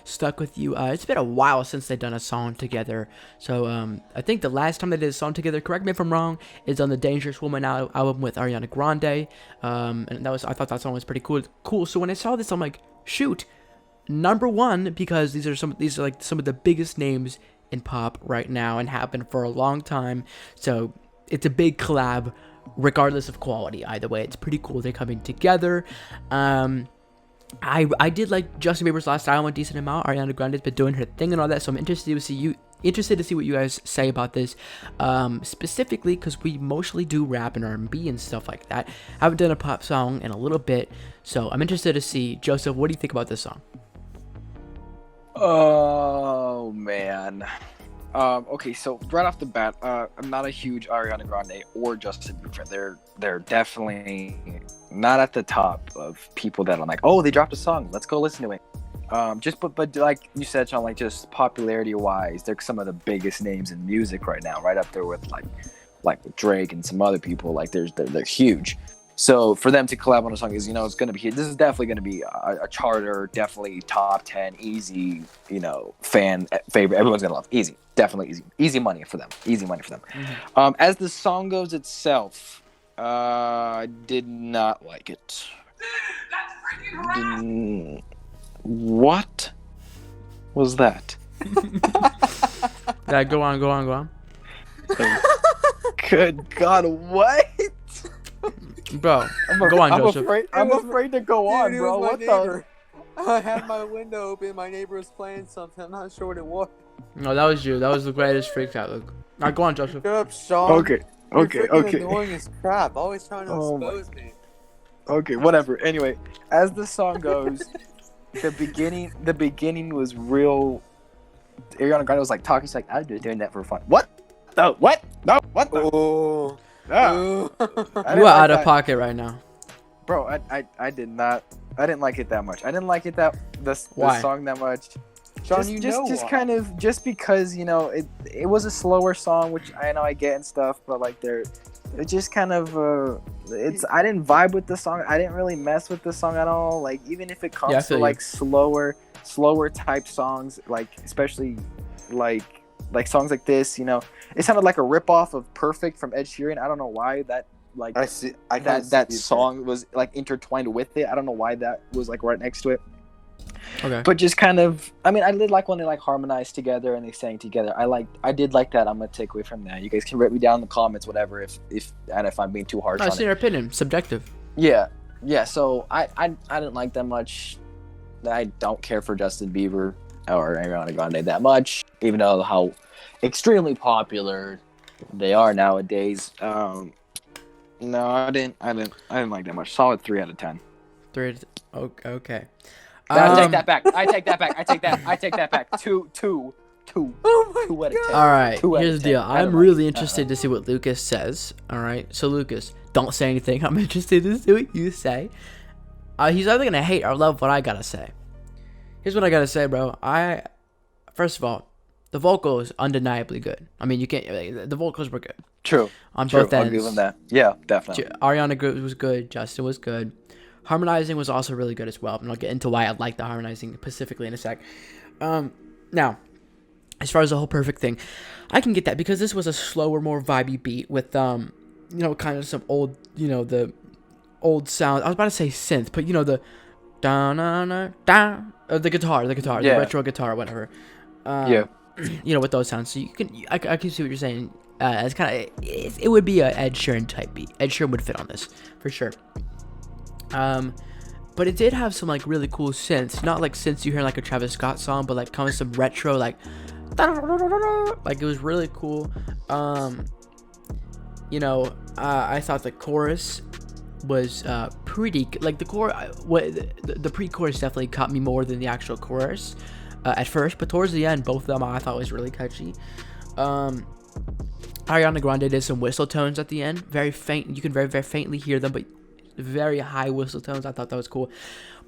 Stuck with You. It's been a while since they've done a song together. So I think the last time they did a song together, correct me if I'm wrong, is on the Dangerous Woman album with Ariana Grande. And I thought that song was pretty cool. Cool. So when I saw this, I'm like, shoot, number one, because these are like some of the biggest names in pop right now and have been for a long time. So it's a big collab, regardless of quality. Either way, it's pretty cool. They're coming together. I did like Justin Bieber's last album a decent amount. Ariana Grande's been doing her thing and all that, so I'm interested to see what you guys say about this, specifically because we mostly do rap and R&B and stuff like that. I haven't done a pop song in a little bit, so I'm interested to see. Joseph, what do you think about this song? Oh man. Okay, so right off the bat, I'm not a huge Ariana Grande or Justin Bieber. They're definitely not at the top of people that I'm like, oh, they dropped a song, let's go listen to it. But like you said, Sean, like just popularity wise, they're some of the biggest names in music right now, right up there with like Drake and some other people. Like they're huge. So for them to collab on a song is, it's going to be, this is definitely going to be a charter, definitely top 10, easy, fan favorite. Everyone's going to love. Easy. Definitely easy. Easy money for them. Mm-hmm. As the song goes itself, I did not like it. What was that? Yeah, go on. Good God, what? Bro, go on, Joseph. I'm afraid to go on, Dude, bro. What the? I had my window open. My neighbor was playing something. I'm not sure what it was. No, that was you. That was the greatest freak out. Look. Now go on, Joseph. Shut up, Sean. Okay. You're freaking annoying as crap. Always trying to expose me. Okay, whatever. Anyway, as the song goes, the beginning was real. Ariana Grande was like talking. She's like, "I'm just doing that for fun." What? No. What? No. What? The? Oh. No. You are out of pocket right now, bro. I did not. I didn't like it that much. I didn't like it the song that much. Sean, just kind of just because it was a slower song, which I know I get and stuff, but like it just kind of I didn't vibe with the song. I didn't really mess with the song at all. Like even if it comes to like slower type songs, like especially like songs like this, it sounded like a ripoff of Perfect from Ed Sheeran. I don't know why that that song was like intertwined with it. I don't know why that was like right next to it. Okay. But just kind of, I mean, I did like when they like harmonized together and they sang together. I did like that. I'm gonna take away from that. You guys can write me down in the comments, whatever, if I'm being too harsh on it. It's your opinion, subjective. Yeah. So I didn't like that much. I don't care for Justin Bieber or Ariana Grande that much, even though how extremely popular they are nowadays. No, I didn't like that much. Solid 3 out of 10. 3. Okay. I take that back. I take that back. 2. Oh my 2 out of 10. All right. 2 out Here's of the 10. deal. I'm really interested to see what Lucas says. All right. So Lucas, don't say anything. I'm interested to see what you say. He's either gonna hate or love what I gotta say. Here's what I gotta say, bro. First of all, the vocal is undeniably good. I mean, you can't. The vocals were good. True. On both ends. I'll give him that. Yeah, definitely. Ariana was good. Justin was good. Harmonizing was also really good as well. And I'll get into why I like the harmonizing specifically in a sec. Now, as far as the whole Perfect thing, I can get that because this was a slower, more vibey beat with kind of some old, the old sound. I was about to say synth, but the the guitar, Yeah. the retro guitar, whatever. Yeah. With those sounds. So I can see what you're saying. It's kind of, it would be a Ed Sheeran type beat. Ed Sheeran would fit on this for sure. But it did have some like really cool synths, not like synths you hear in like a Travis Scott song, but like kind of some retro, like it was really cool. I thought the chorus was pretty, like the pre-chorus definitely caught me more than the actual chorus at first, but towards the end, both of them I thought was really catchy. Ariana Grande did some whistle tones at the end, very faint. You can very, very faintly hear them, but very high whistle tones. I thought that was cool,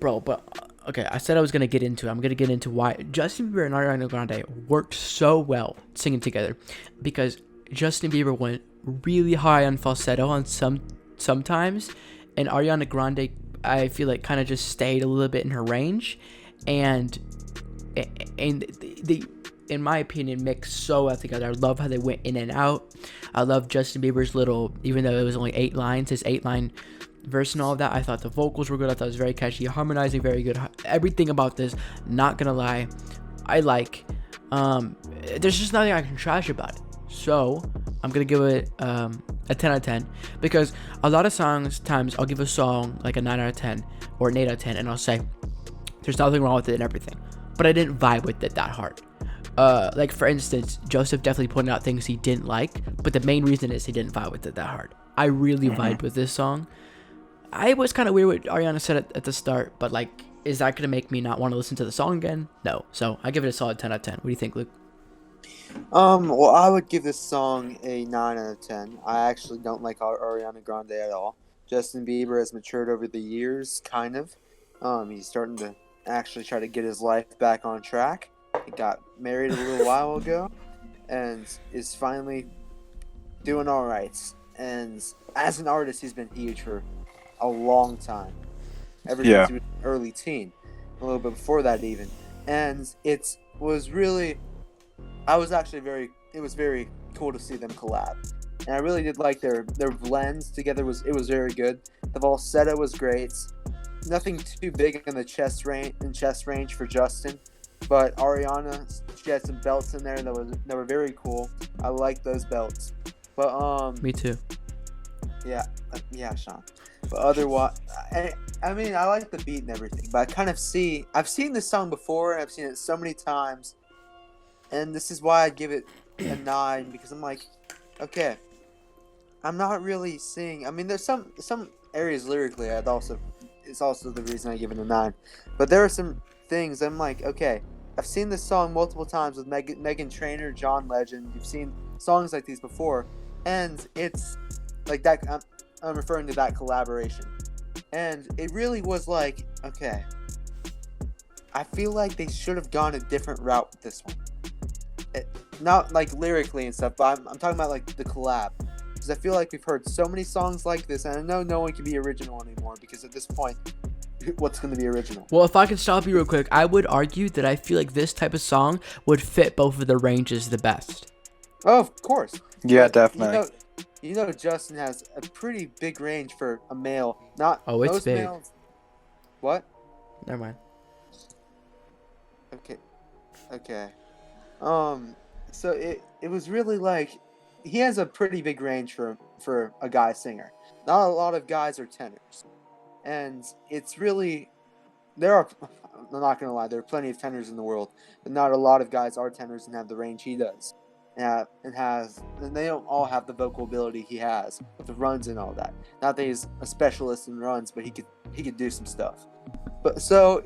bro. But okay, I said I was gonna get into it. I'm gonna get into why Justin Bieber and Ariana Grande worked so well singing together, because Justin Bieber went really high on falsetto on sometimes, and Ariana Grande, I feel like, kind of just stayed a little bit in her range, and and the in my opinion, mixed so well together. I love how they went in and out. I love Justin Bieber's little, even though it was only 8 lines, his 8-line verse and all of that. I thought the vocals were good. I thought it was very catchy, harmonizing very good. Everything about this, not gonna lie, I like. There's just nothing I can trash about it. So I'm gonna give it a 10 out of 10 because a lot of times I'll give a song like a 9 out of 10 or an 8 out of 10, and I'll say there's nothing wrong with it and everything, but I didn't vibe with it that hard. Like for instance, Joseph definitely pointed out things he didn't like, but the main reason is he didn't vibe with it that hard. I really vibed with this song. I was kind of weird what Ariana said at the start, but like, is that gonna make me not want to listen to the song again? No. So I give it a solid 10 out of 10. What do you think, Luke? Well, I would give this song a 9 out of 10. I actually don't like Ariana Grande at all. Justin Bieber has matured over the years, kind of. He's starting to actually try to get his life back on track. He got married a little while ago and is finally doing all right. And as an artist, he's been huge for a long time. Ever since he was an early teen. A little bit before that even. And it was really... it was very cool to see them collab. And I really did like their blends together. It was very good. The falsetto was great. Nothing too big in the chest range for Justin. But Ariana, she had some belts in there that were very cool. I like those belts. But Me too. Yeah, Sean. But otherwise, I mean, I like the beat and everything. But I've seen this song before. I've seen it so many times, and this is why I give it a 9 because I'm like, okay, I'm not really seeing. I mean, there's some areas lyrically. It's also the reason I give it a 9. But there are some things I'm like, okay, I've seen this song multiple times with Meghan Trainor, John Legend. You've seen songs like these before, and it's like that. I'm referring to that collaboration, and it really was like, okay, I feel like they should have gone a different route with this one. Not like lyrically and stuff, but I'm talking about like the collab, because I feel like we've heard so many songs like this, and I know no one can be original anymore because at this point, what's going to be original? Well, if I can stop you real quick, I would argue that I feel like this type of song would fit both of the ranges the best. Oh, of course. Yeah, But, definitely. You know, Justin has a pretty big range for a male. Not Oh, it's most big. males. What? Never mind. Okay. So it was really like he has a pretty big range for a guy singer. Not a lot of guys are tenors, and it's really I'm not gonna lie, there are plenty of tenors in the world, but not a lot of guys are tenors and have the range he does. And they don't all have the vocal ability he has with the runs and all that. Not that he's a specialist in runs, but he could do some stuff. But so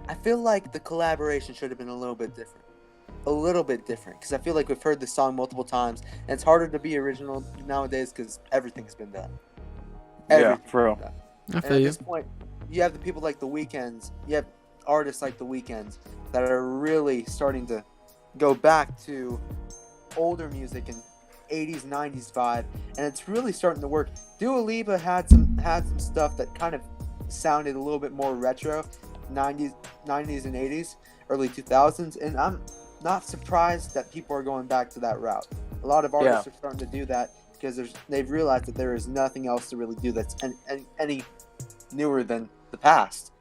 I feel like the collaboration should have been a little bit different, because I feel like we've heard this song multiple times, and it's harder to be original nowadays because everything's been done. Yeah, for real. I And feel at you. this point, you have the people like The Weeknd, you have artists like The Weeknd that are really starting to go back to older music and 80s, 90s vibe, and it's really starting to work. Dua Lipa had some stuff that kind of sounded a little bit more retro, 90s and 80s, early 2000s, and I'm not surprised that people are going back to that route. A lot of artists are starting to do that because they've realized that there is nothing else to really do that's any newer than the past.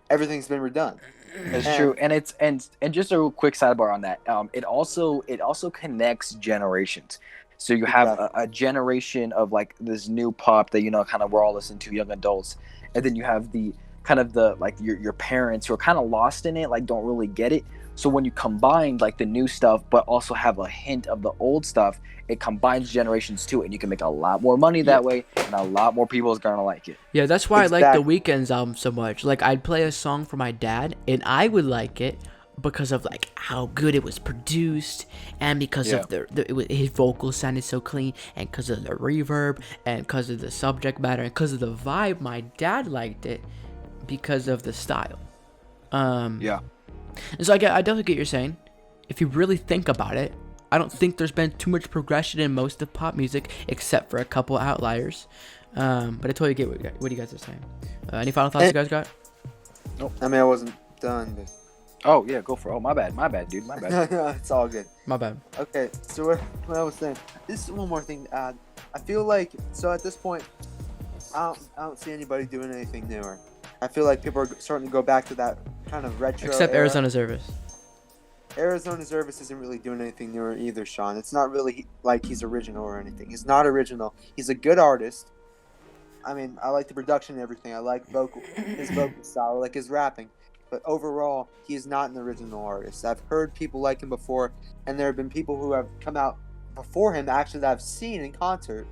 Everything's been redone. It's true, and it's and just a real quick sidebar on that. It also connects generations. So you have a generation of like this new pop that kind of we're all listening to, young adults, and then you have the kind of the like your parents who are kind of lost in it, like don't really get it. So when you combine like the new stuff, but also have a hint of the old stuff, it combines generations too, and you can make a lot more money that way, and a lot more people is gonna like it. Yeah, that's why I like The Weeknd's album so much. Like, I'd play a song for my dad, and I would like it because of like how good it was produced, and because of his vocals sounded so clean, and because of the reverb, and because of the subject matter, and because of the vibe. My dad liked it because of the style. And so I definitely get what you're saying. If you really think about it, I don't think there's been too much progression in most of pop music, except for a couple outliers. But I totally get what you guys are saying. Any final thoughts you guys got? I mean, I wasn't done, but Oh yeah, go for it. Oh my bad, dude, my bad. It's all good. My bad. Okay, so what I was saying. This is one more thing to add. I feel like so at this point, I don't see anybody doing anything newer. I feel like people are starting to go back to that kind of retro. Except era. Arizona Zervis. Arizona Zervis isn't really doing anything newer either, Sean. It's not really like he's original or anything. He's not original. He's a good artist. I mean, I like the production and everything. I like his vocal style, I like his rapping. But overall, he is not an original artist. I've heard people like him before, and there have been people who have come out before him, actually, that I've seen in concert,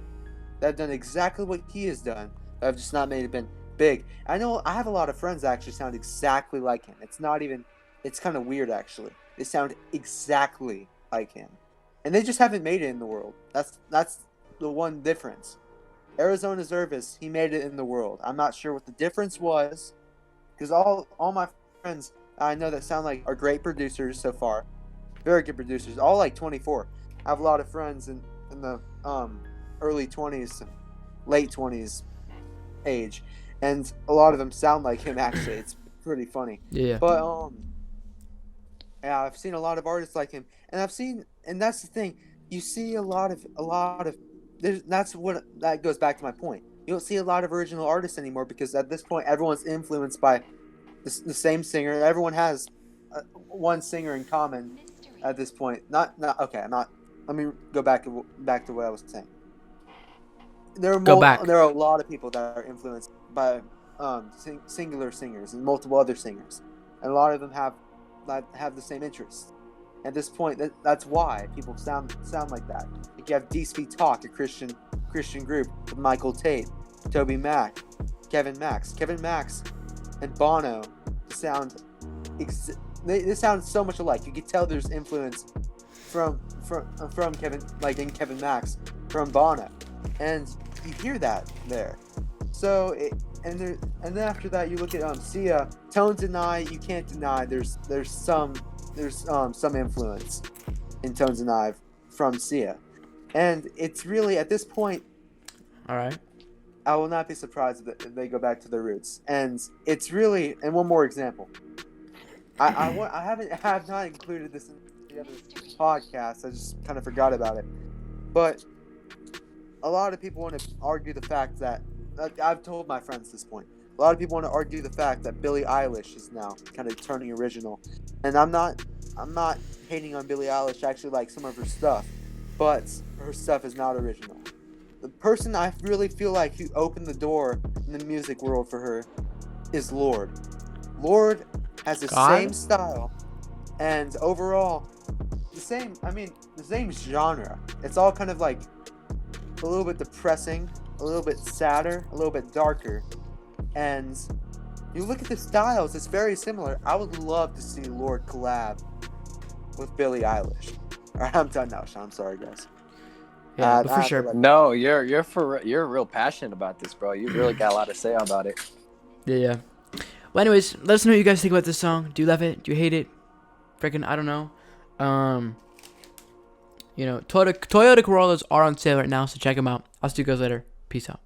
that have done exactly what he has done, that have just not made it been big. I know I have a lot of friends that actually sound exactly like him. It's kind of weird, actually. They sound exactly like him. And they just haven't made it in the world. That's the one difference. Arizona Zervis, he made it in the world. I'm not sure what the difference was, because all my friends I know that sound like are great producers so far, very good producers, all like 24. I have a lot of friends in the early 20s, late 20s age, and a lot of them sound like him. Actually, it's pretty funny. Yeah. But yeah, I've seen a lot of artists like him, and that's the thing. You see a lot of that goes back to my point. You don't see a lot of original artists anymore because at this point everyone's influenced by the same singer. Everyone has one singer in common at this point. Not okay. I'm not. Let me go back to what I was saying. There are a lot of people that are influenced by singular singers and multiple other singers, and a lot of them have the same interests. At this point, that's why people sound like that. Like you have DSP Talk, a Christian group with Michael Tate, Toby Mac, Kevin Max, and Bono they sound so much alike. You can tell there's influence from Kevin, like in Kevin Max, from Bono, and you hear that there. So and then after that you look at Sia, Tones and I, you can't deny there's some influence in Tones and I from Sia, and it's really at this point. All right. I will not be surprised if they go back to their roots, and it's really. And one more example. I have not included this in the other podcast. I just kind of forgot about it, but a lot of people want to argue the fact that I've told my friends this point. A lot of people want to argue the fact that Billie Eilish is now kind of turning original, and I'm not hating on Billie Eilish. I actually like some of her stuff, but her stuff is not original. The person I really feel like who opened the door in the music world for her is Lorde. Lorde has the same style, and overall the same genre. It's all kind of like a little bit depressing, a little bit sadder, a little bit darker. And you look at the styles, it's very similar. I would love to see Lorde collab with Billie Eilish. Alright, I'm done now, Sean. I'm sorry, guys. Yeah, but for sure. No, you're real passionate about this, bro. You really got a lot to say about it. Yeah. Well, anyways, let us know what you guys think about this song. Do you love it? Do you hate it? Freaking, I don't know. Toyota Corollas are on sale right now, so check them out. I'll see you guys later. Peace out.